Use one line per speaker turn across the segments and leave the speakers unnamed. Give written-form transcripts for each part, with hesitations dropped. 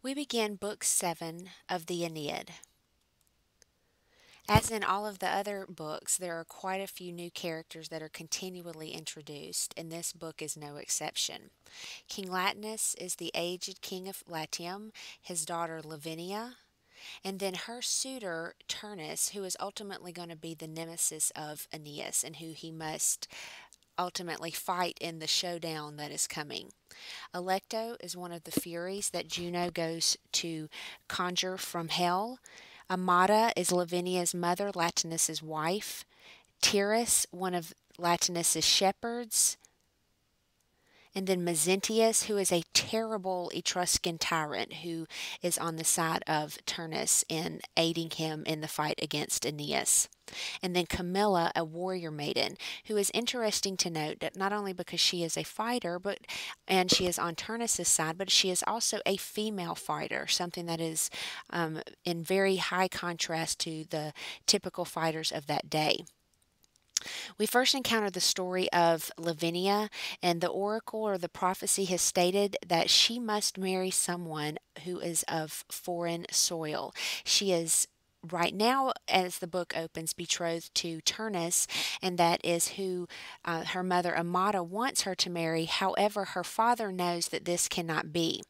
We begin Book 7 of the Aeneid. As in all of the other books, there are quite a few new characters that are continually introduced, and this book is no exception. King Latinus is the aged king of Latium, his daughter Lavinia, and then her suitor Turnus, who is ultimately going to be the nemesis of Aeneas and who he must ultimately fight in the showdown that is coming. Alecto is one of the Furies that Juno goes to conjure from hell. Amata is Lavinia's mother, Latinus's wife. Tyrrus, one of Latinus's shepherds. And then Mezentius, who is a terrible Etruscan tyrant who is on the side of Turnus in aiding him in the fight against Aeneas. And then Camilla, a warrior maiden, who is interesting to note that not only because she is a fighter, and she is on Turnus's side, but she is also a female fighter, something that is in very high contrast to the typical fighters of that day. We first encounter the story of Lavinia, and the oracle or the prophecy has stated that she must marry someone who is of foreign soil. She is right now, as the book opens, betrothed to Turnus, and that is who her mother Amata wants her to marry. However, her father knows that this cannot be.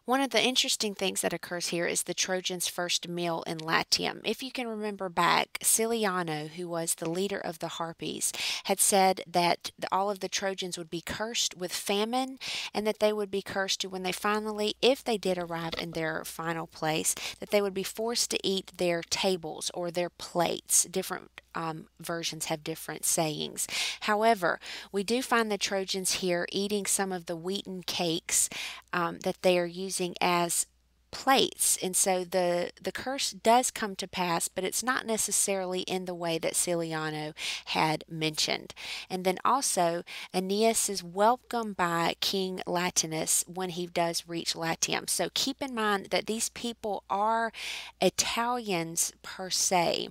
One of the interesting things that occurs here is the Trojans' first meal in Latium. If you can remember back, Ciliano, who was the leader of the Harpies, had said that all of the Trojans would be cursed with famine and that they would be cursed to when they finally, if they did arrive in their final place, that they would be forced to eat their tables or their plates. Different versions have different sayings. However, we do find the Trojans here eating some of the wheaten cakes that they are using as plates. And so the curse does come to pass, but it's not necessarily in the way that Ciliano had mentioned. And then also, Aeneas is welcomed by King Latinus when he does reach Latium. So keep in mind that these people are Italians per se.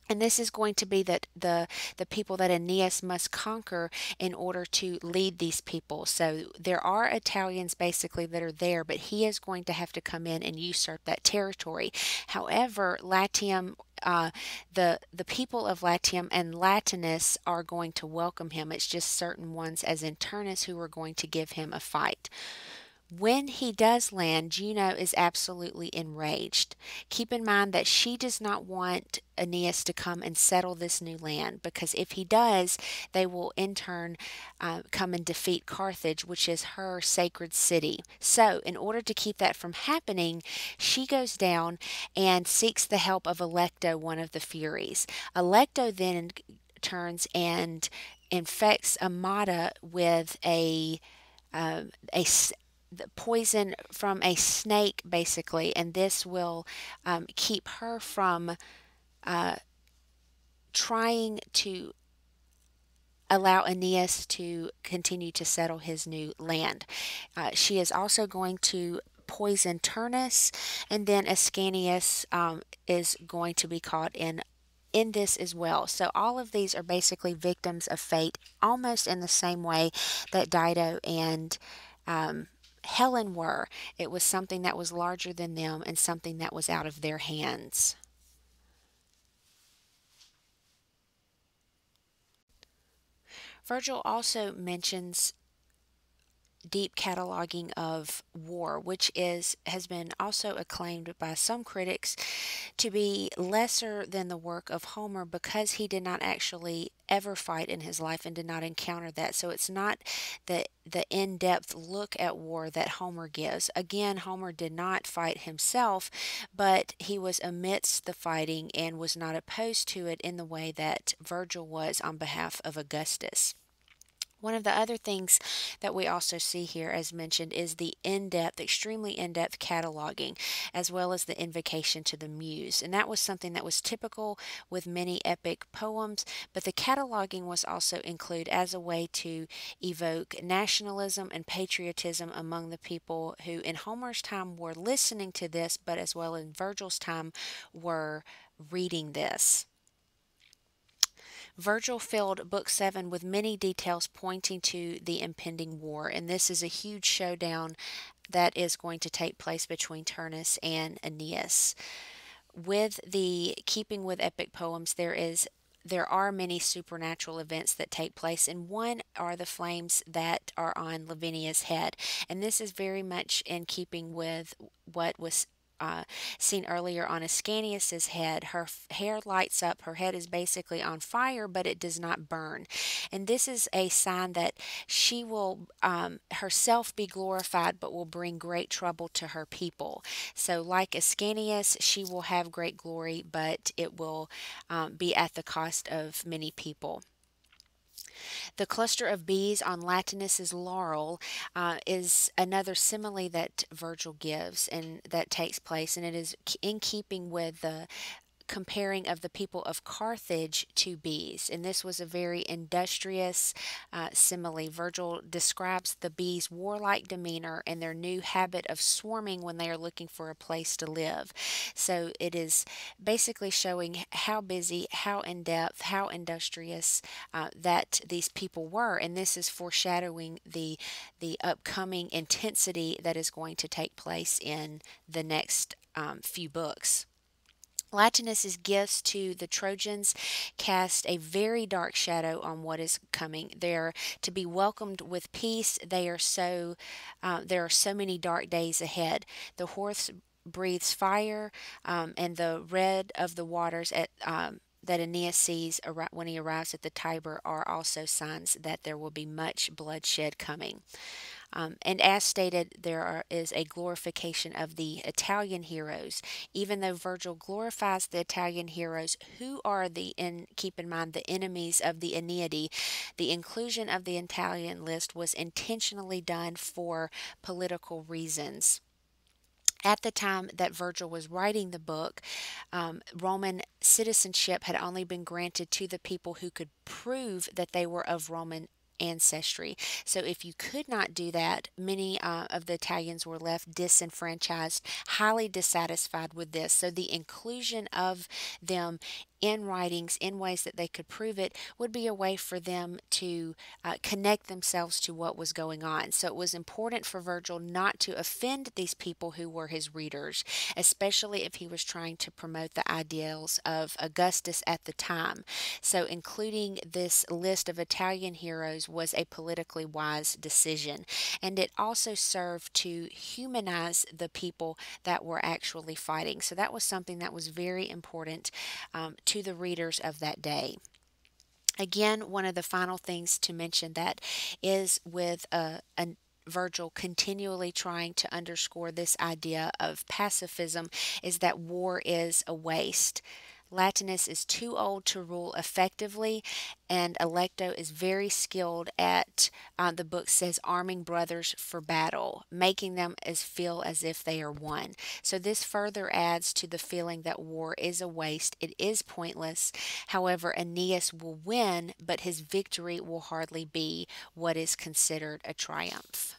And this is going to be that the people that Aeneas must conquer in order to lead these people. So there are Italians basically that are there, but he is going to have to come in and usurp that territory. However, Latium, the people of Latium and Latinus are going to welcome him. It's just certain ones, as in Turnus, who are going to give him a fight. When he does land, Juno is absolutely enraged. Keep in mind that she does not want Aeneas to come and settle this new land, because if he does, they will in turn come and defeat Carthage, which is her sacred city. So, in order to keep that from happening, she goes down and seeks the help of Alecto, one of the Furies. Alecto then turns and infects Amata with a the poison from a snake, basically, and this will keep her from uh, trying to allow Aeneas to continue to settle his new land. She is also going to poison Turnus, and then Ascanius is going to be caught in this as well. So all of these are basically victims of fate, almost in the same way that Dido and Helen were. It was something that was larger than them and something that was out of their hands. Virgil also mentions deep cataloging of war, which has been also acclaimed by some critics to be lesser than the work of Homer because he did not actually ever fight in his life and did not encounter that. So it's not the in-depth look at war that Homer gives. Again, Homer did not fight himself, but he was amidst the fighting and was not opposed to it in the way that Virgil was on behalf of Augustus. One of the other things that we also see here, as mentioned, is the in depth, extremely in depth cataloging, as well as the invocation to the muse. And that was something that was typical with many epic poems, but the cataloging was also included as a way to evoke nationalism and patriotism among the people who, in Homer's time, were listening to this, but as well in Virgil's time, were reading this. Virgil filled Book 7 with many details pointing to the impending war, and this is a huge showdown that is going to take place between Turnus and Aeneas. With the keeping with epic poems, there are many supernatural events that take place, and one are the flames that are on Lavinia's head. And this is very much in keeping with what was seen earlier on Ascanius's head. Her hair lights up, her head is basically on fire, but it does not burn. And this is a sign that she will herself be glorified, but will bring great trouble to her people. So, like Ascanius, she will have great glory, but it will be at the cost of many people. The cluster of bees on Latinus's laurel is another simile that Virgil gives and that takes place, and it is in keeping with the comparing of the people of Carthage to bees. And this was a very industrious simile. Virgil describes the bees' warlike demeanor and their new habit of swarming when they are looking for a place to live. So it is basically showing how busy, how in depth, how industrious that these people were. And this is foreshadowing the upcoming intensity that is going to take place in the next few books. Latinus's gifts to the Trojans cast a very dark shadow on what is coming. They're to be welcomed with peace. There are so many dark days ahead. The horse breathes fire, and the red of the waters that Aeneas sees when he arrives at the Tiber are also signs that there will be much bloodshed coming. And as stated, is a glorification of the Italian heroes. Even though Virgil glorifies the Italian heroes, who are keep in mind, the enemies of the Aeneid, the inclusion of the Italian list was intentionally done for political reasons. At the time that Virgil was writing the book, Roman citizenship had only been granted to the people who could prove that they were of Roman ancestry. So if you could not do that, many of the Italians were left disenfranchised, highly dissatisfied with this. So the inclusion of them in writings in ways that they could prove it would be a way for them to connect themselves to what was going on. So it was important for Virgil not to offend these people who were his readers, especially if he was trying to promote the ideals of Augustus at the time. So including this list of Italian heroes was a politically wise decision. And it also served to humanize the people that were actually fighting. So that was something that was very important to the readers of that day. Again, one of the final things to mention that is with Virgil continually trying to underscore this idea of pacifism is that war is a waste. Latinus is too old to rule effectively, and Alecto is very skilled at, the book says, arming brothers for battle, making them feel as if they are one. So this further adds to the feeling that war is a waste. It is pointless. However, Aeneas will win, but his victory will hardly be what is considered a triumph.